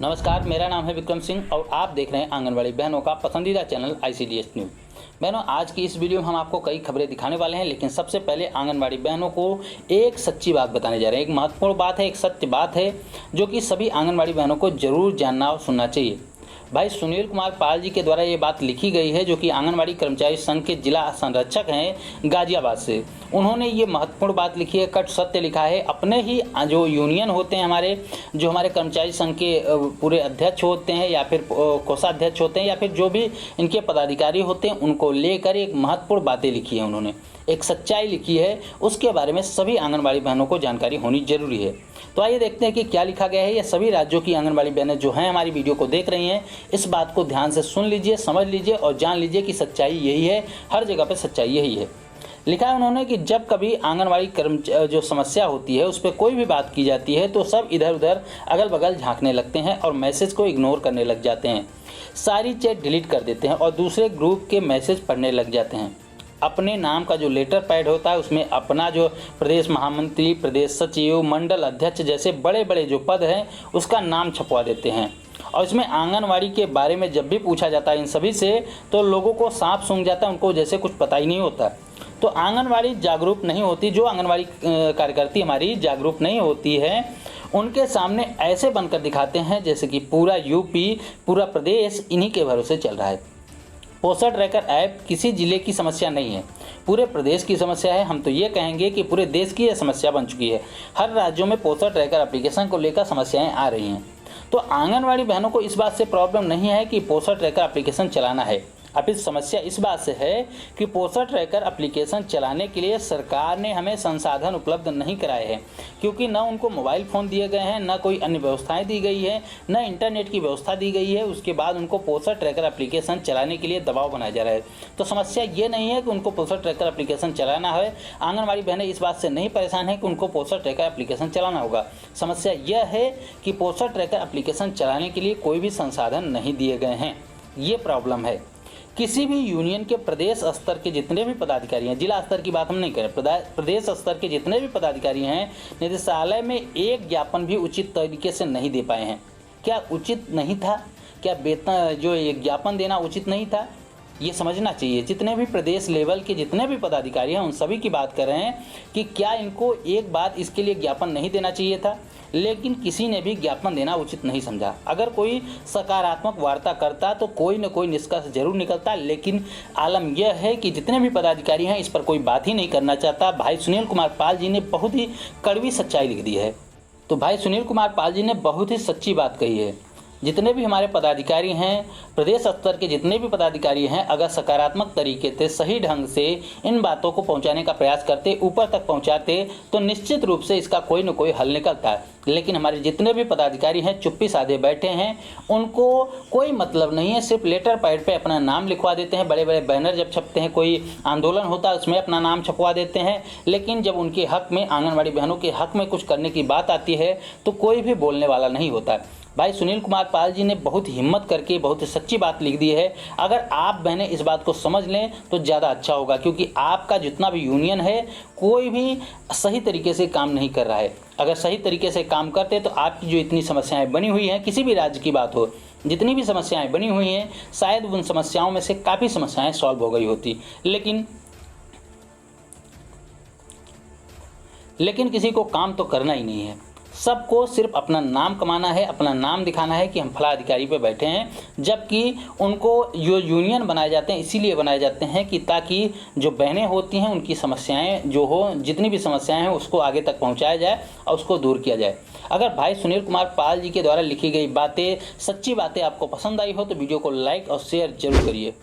नमस्कार, मेरा नाम है विक्रम सिंह और आप देख रहे हैं आंगनवाड़ी बहनों का पसंदीदा चैनल ICDS न्यूज़। बहनों, आज की इस वीडियो में हम आपको कई खबरें दिखाने वाले हैं, लेकिन सबसे पहले आंगनवाड़ी बहनों को एक सच्ची बात बताने जा रहे हैं। एक महत्वपूर्ण बात है, एक सत्य बात है जो कि सभी आंगनवाड़ी बहनों को जरूर जानना और सुनना चाहिए। भाई सुनील कुमार पाल जी के द्वारा ये बात लिखी गई है, जो कि आंगनवाड़ी कर्मचारी संघ के जिला संरक्षक हैं गाजियाबाद से। उन्होंने ये महत्वपूर्ण बात लिखी है, कट सत्य लिखा है। अपने ही जो यूनियन होते हैं हमारे कर्मचारी संघ के पूरे अध्यक्ष होते हैं या फिर कोषाध्यक्ष होते हैं या फिर जो भी इनके पदाधिकारी होते हैं, उनको लेकर एक महत्वपूर्ण बातें लिखी है। उन्होंने एक सच्चाई लिखी है, उसके बारे में सभी आंगनवाड़ी बहनों को जानकारी होनी जरूरी है। तो आइए देखते हैं कि क्या लिखा गया है। ये सभी राज्यों की आंगनवाड़ी बहनें जो हैं हमारी वीडियो को देख रही हैं, इस बात को ध्यान से सुन लीजिए, समझ लीजिए और जान लीजिए कि सच्चाई यही है। हर जगह पे सच्चाई यही है। लिखा है उन्होंने कि जब कभी आंगनवाड़ी जो समस्या होती है उस पर कोई भी बात की जाती है तो सब इधर उधर अगल बगल झांकने लगते हैं और मैसेज को इग्नोर करने लग जाते हैं। सारी चैट डिलीट कर देते हैं और दूसरे ग्रुप के मैसेज पढ़ने लग जाते हैं। अपने नाम का जो लेटर पैड होता है उसमें अपना जो प्रदेश महामंत्री, प्रदेश सचिव, मंडल अध्यक्ष जैसे बड़े बड़े जो पद हैं उसका नाम छपवा देते हैं। और इसमें आंगनवाड़ी के बारे में जब भी पूछा जाता है इन सभी से तो लोगों को सांप सूंघ जाता है, उनको जैसे कुछ पता ही नहीं होता। तो आंगनवाड़ी जागरूक नहीं होती, जो आंगनवाड़ी कार्यकर्ती हमारी जागरूक नहीं होती है, उनके सामने ऐसे बनकर दिखाते हैं जैसे कि पूरा यूपी, पूरा प्रदेश इन्हीं के भरोसे चल रहा है। पोषण ट्रैकर ऐप किसी जिले की समस्या नहीं है, पूरे प्रदेश की समस्या है। हम तो ये कहेंगे कि पूरे देश की यह समस्या बन चुकी है। हर राज्यों में पोषण ट्रैकर एप्लीकेशन को लेकर समस्याएं आ रही हैं। तो आंगनवाड़ी बहनों को इस बात से प्रॉब्लम नहीं है कि पोषण ट्रैकर एप्लीकेशन चलाना है। अब इस समस्या इस बात से है कि पोषण ट्रैकर एप्लीकेशन चलाने के लिए सरकार ने हमें संसाधन उपलब्ध नहीं कराए हैं, क्योंकि न उनको मोबाइल फ़ोन दिए गए हैं, न कोई अन्य व्यवस्थाएं दी गई है, न इंटरनेट की व्यवस्था दी गई है। उसके बाद उनको पोषण ट्रैकर एप्लीकेशन चलाने के लिए दबाव बनाया जा रहा है। तो समस्या ये नहीं है कि उनको पोषण ट्रैकर एप्लीकेशन चलाना है। आंगनवाड़ी बहनें इस बात से नहीं परेशान है कि उनको पोषण ट्रैकर एप्लीकेशन चलाना होगा। समस्या यह है कि पोषण ट्रैकर एप्लीकेशन चलाने के लिए कोई भी संसाधन नहीं दिए गए हैं, ये प्रॉब्लम है। किसी भी यूनियन के प्रदेश स्तर के जितने भी पदाधिकारी हैं, जिला स्तर की बात हम नहीं करें, प्रदेश स्तर के जितने भी पदाधिकारी हैं, निदेशालय में एक ज्ञापन भी उचित तरीके से नहीं दे पाए हैं। क्या उचित नहीं था? क्या वेतन जो एक ज्ञापन देना उचित नहीं था? ये समझना चाहिए। जितने भी प्रदेश लेवल के जितने भी पदाधिकारी हैं उन सभी की बात कर रहे हैं कि क्या इनको एक बात इसके लिए ज्ञापन नहीं देना चाहिए था, लेकिन किसी ने भी ज्ञापन देना उचित नहीं समझा। अगर कोई सकारात्मक वार्ता करता तो कोई न कोई निष्कर्ष जरूर निकलता, लेकिन आलम यह है कि जितने भी पदाधिकारी हैं इस पर कोई बात ही नहीं करना चाहता। भाई सुनील कुमार पाल जी ने बहुत ही कड़वी सच्चाई लिख दी है। तो भाई सुनील कुमार पाल जी ने बहुत ही सच्ची बात कही है। जितने भी हमारे पदाधिकारी हैं, प्रदेश स्तर के जितने भी पदाधिकारी हैं, अगर सकारात्मक तरीके से सही ढंग से इन बातों को पहुंचाने का प्रयास करते, ऊपर तक पहुंचाते, तो निश्चित रूप से इसका कोई न कोई हल निकलता है। लेकिन हमारे जितने भी पदाधिकारी हैं चुप्पी साधे बैठे हैं, उनको कोई मतलब नहीं है। सिर्फ लेटर पैड पे अपना नाम लिखवा देते हैं। बड़े बड़े बैनर जब छपते हैं, कोई आंदोलन होता है उसमें अपना नाम छपवा देते हैं, लेकिन जब उनके हक में, आंगनवाड़ी बहनों के हक में कुछ करने की बात आती है तो कोई भी बोलने वाला नहीं होता है। भाई सुनील कुमार पाल जी ने बहुत हिम्मत करके बहुत सच्ची बात लिख दी है। अगर आप बहनें इस बात को समझ लें तो ज़्यादा अच्छा होगा, क्योंकि आपका जितना भी यूनियन है कोई भी सही तरीके से काम नहीं कर रहा है। अगर सही तरीके से काम करते तो आपकी जो इतनी समस्याएं बनी हुई हैं, किसी भी राज्य की बात हो, जितनी भी समस्याएं बनी हुई हैं, शायद उन समस्याओं में से काफ़ी समस्याएं सॉल्व हो गई होती। लेकिन किसी को काम तो करना ही नहीं है। सबको सिर्फ अपना नाम कमाना है, अपना नाम दिखाना है कि हम फला अधिकारी पे बैठे हैं, जबकि उनको जो यूनियन बनाए जाते हैं इसीलिए बनाए जाते हैं कि ताकि जो बहनें होती हैं उनकी समस्याएं जो हो, जितनी भी समस्याएं हैं उसको आगे तक पहुंचाया जाए और उसको दूर किया जाए। अगर भाई सुनील कुमार पाल जी के द्वारा लिखी गई बातें, सच्ची बातें आपको पसंद आई हो तो वीडियो को लाइक और शेयर जरूर करिए।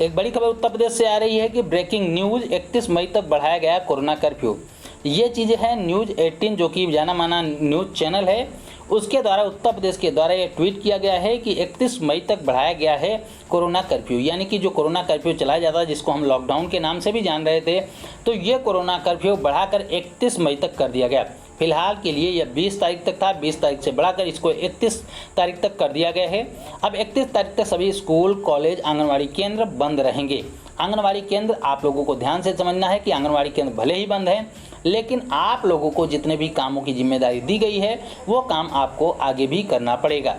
एक बड़ी खबर उत्तर प्रदेश से आ रही है कि ब्रेकिंग न्यूज़, 31 मई तक बढ़ाया गया कोरोना कर्फ्यू। ये चीज़ें हैं न्यूज़ 18 जो कि जाना माना न्यूज़ चैनल है, उसके द्वारा उत्तर प्रदेश के द्वारा ये ट्वीट किया गया है कि 31 मई तक बढ़ाया गया है कोरोना कर्फ्यू। यानी कि जो कोरोना कर्फ्यू चलाया जाता है, जिसको हम लॉकडाउन के नाम से भी जान रहे थे, तो ये कोरोना कर्फ्यू बढ़ाकर 31 मई तक कर दिया गया। फिलहाल के लिए यह 20 तारीख तक था, 20 तारीख से बढ़ाकर इसको 31 तारीख तक कर दिया गया है। अब 31 तारीख तक सभी स्कूल, कॉलेज, आंगनवाड़ी केंद्र बंद रहेंगे। आंगनवाड़ी केंद्र, आप लोगों को ध्यान से समझना है कि आंगनवाड़ी केंद्र भले ही बंद हैं, लेकिन आप लोगों को जितने भी कामों की जिम्मेदारी दी गई है वो काम आपको आगे भी करना पड़ेगा।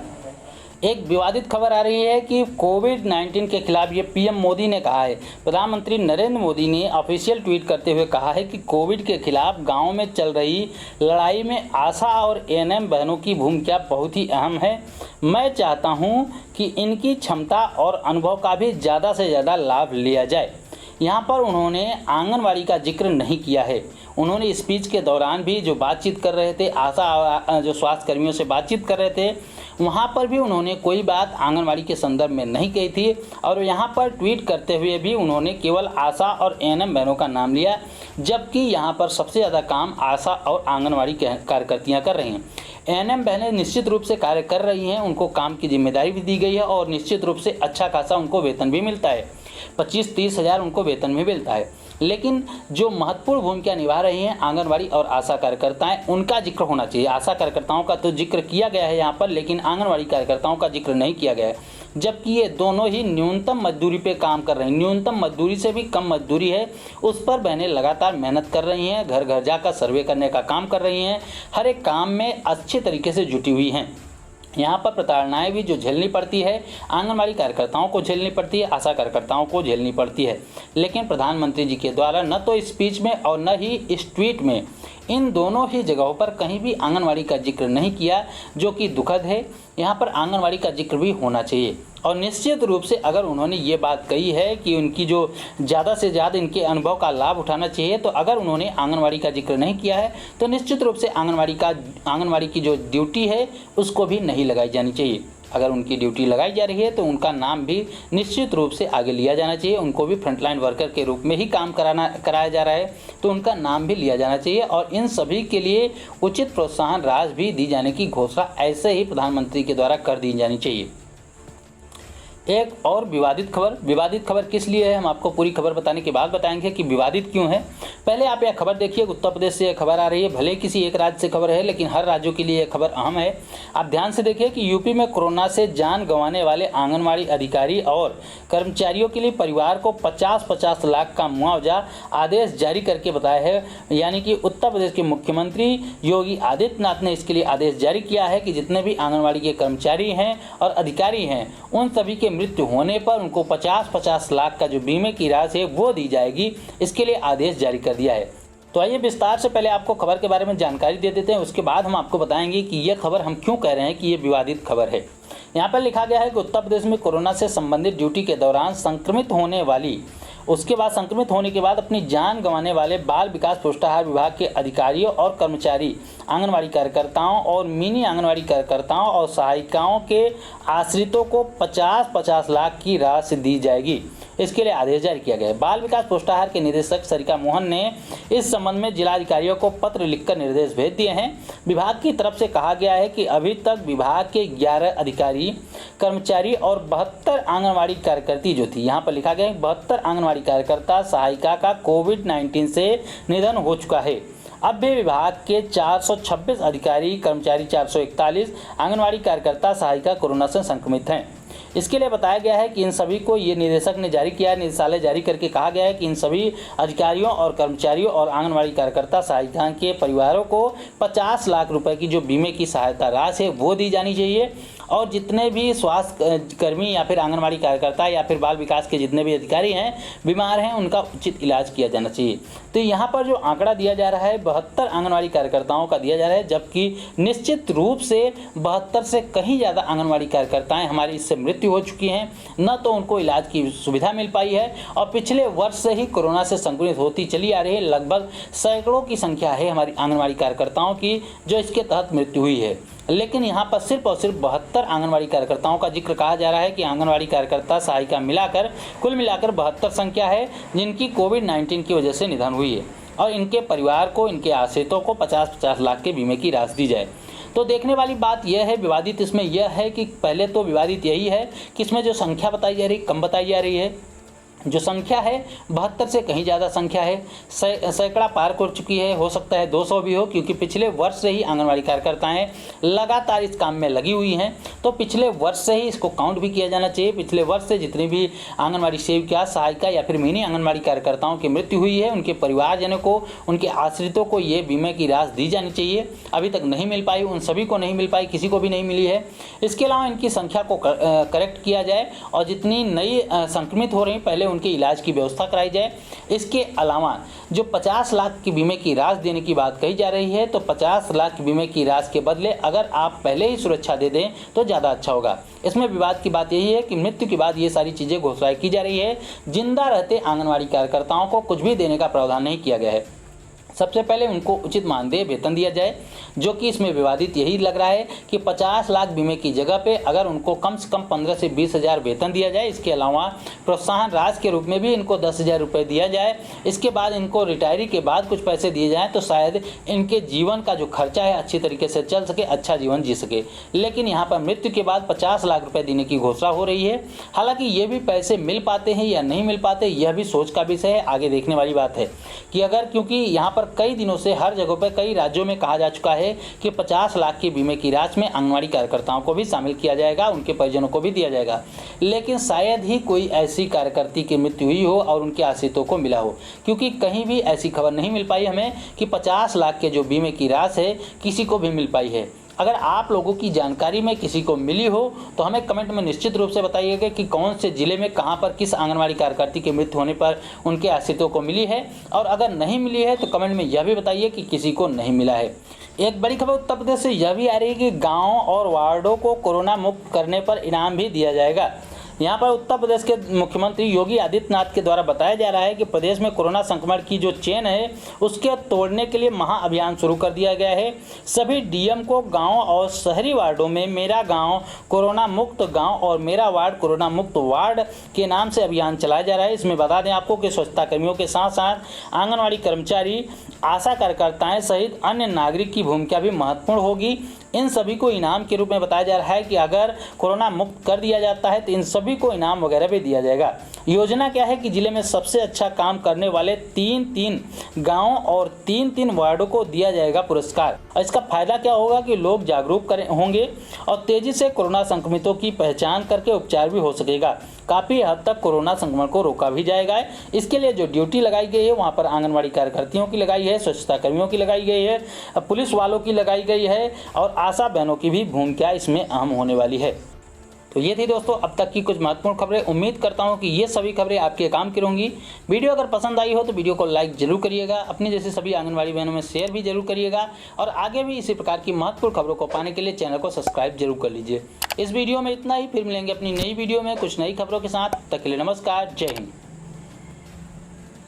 एक विवादित खबर आ रही है कि कोविड-19 के खिलाफ ये पीएम मोदी ने कहा है। प्रधानमंत्री नरेंद्र मोदी ने ऑफिशियल ट्वीट करते हुए कहा है कि कोविड के खिलाफ गांव में चल रही लड़ाई में आशा और एएनएम बहनों की भूमिका बहुत ही अहम है। मैं चाहता हूं कि इनकी क्षमता और अनुभव का भी ज़्यादा से ज़्यादा लाभ लिया जाए। यहाँ पर उन्होंने आंगनवाड़ी का जिक्र नहीं किया है। उन्होंने स्पीच के दौरान भी जो बातचीत कर रहे थे, आशा जो स्वास्थ्य कर्मियों से बातचीत कर रहे थे, वहाँ पर भी उन्होंने कोई बात आंगनवाड़ी के संदर्भ में नहीं कही थी। और यहाँ पर ट्वीट करते हुए भी उन्होंने केवल आशा और एएनएम बहनों का नाम लिया, जबकि यहाँ पर सबसे ज़्यादा काम आशा और आंगनवाड़ी कार्यकर्तियाँ कर रही हैं। एएनएम बहनें निश्चित रूप से कार्य कर रही हैं, उनको काम की जिम्मेदारी भी दी गई है और निश्चित रूप से अच्छा खासा उनको वेतन भी मिलता है, 25-30 हज़ार उनको वेतन भी मिलता है। लेकिन जो महत्वपूर्ण भूमिका निभा रही हैं आंगनवाड़ी और आशा कार्यकर्ताएं, उनका जिक्र होना चाहिए। आशा कार्यकर्ताओं का तो जिक्र किया गया है यहाँ पर, लेकिन आंगनवाड़ी कार्यकर्ताओं का जिक्र नहीं किया गया है, जबकि ये दोनों ही न्यूनतम मजदूरी पे काम कर रहे हैं। न्यूनतम मजदूरी से भी कम मजदूरी है, उस पर बहनें लगातार मेहनत कर रही हैं, घर घर जाकर सर्वे करने का काम कर रही हैं, हर एक काम में अच्छे तरीके से जुटी हुई हैं। यहाँ पर प्रताड़नाएं भी जो झेलनी पड़ती है, आंगनवाड़ी कार्यकर्ताओं को झेलनी पड़ती है, आशा कार्यकर्ताओं को झेलनी पड़ती है। लेकिन प्रधानमंत्री जी के द्वारा न तो स्पीच में और न ही इस ट्वीट में, इन दोनों ही जगहों पर कहीं भी आंगनवाड़ी का जिक्र नहीं किया, जो कि दुखद है। यहाँ पर आंगनवाड़ी का जिक्र भी होना चाहिए। और निश्चित रूप से अगर उन्होंने ये बात कही है कि उनकी जो ज़्यादा से ज़्यादा इनके अनुभव का लाभ उठाना चाहिए, तो अगर उन्होंने आंगनवाड़ी का जिक्र नहीं किया है तो निश्चित रूप से आंगनवाड़ी की जो ड्यूटी है उसको भी नहीं लगाई जानी चाहिए। अगर उनकी ड्यूटी लगाई जा रही है तो उनका नाम भी निश्चित रूप से आगे लिया जाना चाहिए। उनको भी फ्रंटलाइन वर्कर के रूप में ही काम कराया जा रहा है, तो उनका नाम भी लिया जाना चाहिए और इन सभी के लिए उचित प्रोत्साहन राशि भी दी जाने की घोषणा ऐसे ही प्रधानमंत्री के द्वारा कर दी जानी चाहिए। एक और विवादित खबर किस लिए है, हम आपको पूरी खबर बताने के बाद बताएंगे कि विवादित क्यों है। पहले आप यह खबर देखिए, उत्तर प्रदेश से यह खबर आ रही है। भले किसी एक राज्य से खबर है, लेकिन हर राज्यों के लिए यह खबर अहम है। आप ध्यान से देखिए कि यूपी में कोरोना से जान गंवाने वाले आंगनवाड़ी अधिकारी और कर्मचारियों के लिए परिवार को 50-50 लाख का मुआवजा आदेश जारी करके बताया है। यानी कि उत्तर प्रदेश के मुख्यमंत्री योगी आदित्यनाथ ने इसके लिए आदेश जारी किया है कि जितने भी आंगनवाड़ी के कर्मचारी हैं और अधिकारी हैं, उन सभी के मृत्यु होने पर उनको 50-50 लाख का जो बीमे की राशि है वो दी जाएगी। इसके लिए आदेश जारी कर दिया है। तो आइए विस्तार से पहले आपको खबर के बारे में जानकारी दे देते हैं, उसके बाद हम आपको बताएंगे कि यह खबर हम क्यों कह रहे हैं कि ये विवादित खबर है। यहाँ पर लिखा गया है कि उत्तर प्रदेश में कोरोना से संबंधित ड्यूटी के दौरान संक्रमित होने के बाद अपनी जान गंवाने वाले बाल विकास पुष्टाहार विभाग के अधिकारियों और कर्मचारी, आंगनवाड़ी कार्यकर्ताओं और मिनी आंगनवाड़ी कार्यकर्ताओं और सहायिकाओं के आश्रितों को 50-50 लाख की राशि दी जाएगी। इसके लिए आदेश जारी किया गया है। बाल विकास पुष्टाहार के निदेशक सरिका मोहन ने इस संबंध में जिलाधिकारियों को पत्र लिखकर निर्देश भेज दिए हैं। विभाग की तरफ से कहा गया है कि अभी तक विभाग के 11 अधिकारी, कर्मचारी और 72 आंगनवाड़ी कार्यकर्ती जो थी, यहाँ पर लिखा गया है 72 आंगनवाड़ी कार्यकर्ता सहायिका का कोविड-19 से निधन हो चुका है। अब भी विभाग के 426 अधिकारी, कर्मचारी 441 आंगनवाड़ी कार्यकर्ता सहायिका कोरोना से संक्रमित हैं। इसके लिए बताया गया है कि इन सभी को ये निदेशक ने जारी किया है, निदेशालय जारी करके कहा गया है कि इन सभी अधिकारियों और कर्मचारियों और आंगनवाड़ी कार्यकर्ता सहायिका के परिवारों को 50 लाख रुपए की जो बीमे की सहायता राशि है वो दी जानी चाहिए। और जितने भी स्वास्थ्य कर्मी या फिर आंगनवाड़ी कार्यकर्ता या फिर बाल विकास के जितने भी अधिकारी हैं, बीमार हैं, उनका उचित इलाज किया जाना चाहिए। तो यहाँ पर जो आंकड़ा दिया जा रहा है 72 आंगनवाड़ी कार्यकर्ताओं का दिया जा रहा है, जबकि निश्चित रूप से 72 से कहीं ज़्यादा आंगनवाड़ी कार्यकर्ताएं हमारी इससे मृत्यु हो चुकी हैं, न तो उनको इलाज की सुविधा मिल पाई है और पिछले वर्ष से ही कोरोना से संक्रमित होती चली आ रही है। लगभग सैकड़ों की संख्या है हमारी आंगनवाड़ी कार्यकर्ताओं की जो इसके तहत मृत्यु हुई है। लेकिन यहाँ पर सिर्फ और सिर्फ 72 आंगनवाड़ी कार्यकर्ताओं का जिक्र कहा जा रहा है कि आंगनवाड़ी कार्यकर्ता सहायिका कुल मिलाकर 72 संख्या है जिनकी कोविड-19 की वजह से निधन हुई है और इनके परिवार को, इनके आश्रितों को 50-50 लाख के बीमे की राशि दी जाए। तो देखने वाली बात यह है, विवादित इसमें यह है कि पहले तो विवादित यही है कि इसमें जो संख्या बताई जा रही कम बताई जा रही है। जो संख्या है 72 से कहीं ज़्यादा संख्या है, सैकड़ा पार कर चुकी है, हो सकता है 200 भी हो, क्योंकि पिछले वर्ष से ही आंगनवाड़ी कार्यकर्ताएं लगातार इस काम में लगी हुई हैं। तो पिछले वर्ष से ही इसको काउंट भी किया जाना चाहिए। पिछले वर्ष से जितनी भी आंगनबाड़ी सेविका, सहायिका या फिर मिनी आंगनबाड़ी कार्यकर्ताओं की मृत्यु हुई है, उनके परिवारजनों को, उनके आश्रितों को ये बीमे की राशि दी जानी चाहिए। अभी तक नहीं मिल पाई, उन सभी को नहीं मिल पाई, किसी को भी नहीं मिली है। इसके अलावा इनकी संख्या को करेक्ट किया जाए और जितनी नई संक्रमित हो रही पहले उनके इलाज की व्यवस्था कराई जाए। इसके अलावा जो 50 लाख की बीमे की राशि देने की बात कही जा रही है, तो 50 लाख की बीमे की राशि के बदले अगर आप पहले ही सुरक्षा दे दें तो ज़्यादा अच्छा होगा। इसमें विवाद की बात यही है कि मृत्यु के बाद ये सारी चीज़ें घोषणा की जा रही है, जिंदा रहते आंगनबाड़ी कार्यकर्ताओं को कुछ भी देने का प्रावधान नहीं किया गया है। सबसे पहले उनको उचित मानदेय वेतन दिया जाए, जो कि इसमें विवादित यही लग रहा है कि 50 लाख बीमे की जगह पे अगर उनको कम से कम 15 से 20 हज़ार वेतन दिया जाए। इसके अलावा प्रोत्साहन राशि के रूप में भी इनको 10,000 रुपये दिया जाए। इसके बाद इनको रिटायरी के बाद कुछ पैसे दिए जाएँ तो शायद इनके जीवन का जो खर्चा है अच्छी तरीके से चल सके, अच्छा जीवन जी सके। लेकिन यहाँ पर मृत्यु के बाद 50 लाख रुपये देने की घोषणा हो रही है। हालांकि ये भी पैसे मिल पाते हैं या नहीं मिल पाते, यह भी सोच का विषय है, आगे देखने वाली बात है कि अगर, क्योंकि यहाँ पर कई दिनों से हर जगह पर कई राज्यों में कहा जा चुका है कि 50 लाख की बीमे की राशि में आंगनबाड़ी कार्यकर्ताओं को भी शामिल किया जाएगा, उनके परिजनों को भी दिया जाएगा। लेकिन शायद ही कोई ऐसी कार्यकर्ती की मृत्यु हुई हो और उनके आश्रितों को मिला हो, क्योंकि कहीं भी ऐसी खबर नहीं मिल पाई हमें कि 50 लाख के जो बीमे की राशि है किसी को भी मिल पाई है। अगर आप लोगों की जानकारी में किसी को मिली हो तो हमें कमेंट में निश्चित रूप से बताइएगा कि कौन से जिले में कहां पर किस आंगनबाड़ी कार्यकर्ती की मृत्यु होने पर उनके आश्रितों को मिली है, और अगर नहीं मिली है तो कमेंट में यह भी बताइए कि किसी को नहीं मिला है। एक बड़ी खबर उत्तर प्रदेश से यह भी आ रही है कि गाँव और वार्डों को कोरोना मुक्त करने पर इनाम भी दिया जाएगा। यहाँ पर उत्तर प्रदेश के मुख्यमंत्री योगी आदित्यनाथ के द्वारा बताया जा रहा है कि प्रदेश में कोरोना संक्रमण की जो चेन है उसके तोड़ने के लिए महाअभियान शुरू कर दिया गया है। सभी डीएम को गांव और शहरी वार्डों में मेरा गांव कोरोना मुक्त गांव और मेरा वार्ड कोरोना मुक्त वार्ड के नाम से अभियान चलाया जा रहा है। इसमें बता दें आपको कि स्वच्छता कर्मियों के साथ साथ आंगनबाड़ी कर्मचारी, आशा कार्यकर्ताएं सहित अन्य नागरिक की भूमिका भी महत्वपूर्ण होगी। इन सभी को इनाम के रूप में बताया जा रहा है कि अगर कोरोना मुक्त कर दिया जाता है तो इन सभी को इनाम वगैरह भी दिया जाएगा। योजना क्या है कि जिले में सबसे अच्छा काम करने वाले 3-3 गाँव और 3-3 वार्डों को दिया जाएगा पुरस्कार। और इसका फायदा क्या होगा कि लोग जागरूक होंगे और तेजी से कोरोना संक्रमितों की पहचान करके उपचार भी हो सकेगा। काफ़ी हद तक कोरोना संक्रमण को रोका भी जाएगा। इसके लिए जो ड्यूटी लगाई गई है वहाँ पर आंगनबाड़ी कार्यकर्तियों की लगाई है, स्वच्छता कर्मियों की लगाई गई है, पुलिस वालों की लगाई गई है और आशा बहनों की भी भूमिका इसमें अहम होने वाली है। तो ये थी दोस्तों अब तक की कुछ महत्वपूर्ण खबरें। उम्मीद करता हूँ कि ये सभी खबरें आपके काम की होंगी। वीडियो अगर पसंद आई हो तो वीडियो को लाइक जरूर करिएगा, अपने जैसे सभी आंगनबाड़ी बहनों में शेयर भी जरूर करिएगा और आगे भी इसी प्रकार की महत्वपूर्ण खबरों को पाने के लिए चैनल को सब्सक्राइब जरूर कर लीजिए। इस वीडियो में इतना ही, फिर मिलेंगे अपनी नई वीडियो में कुछ नई खबरों के साथ। तब तक के लिए नमस्कार, जय हिंद।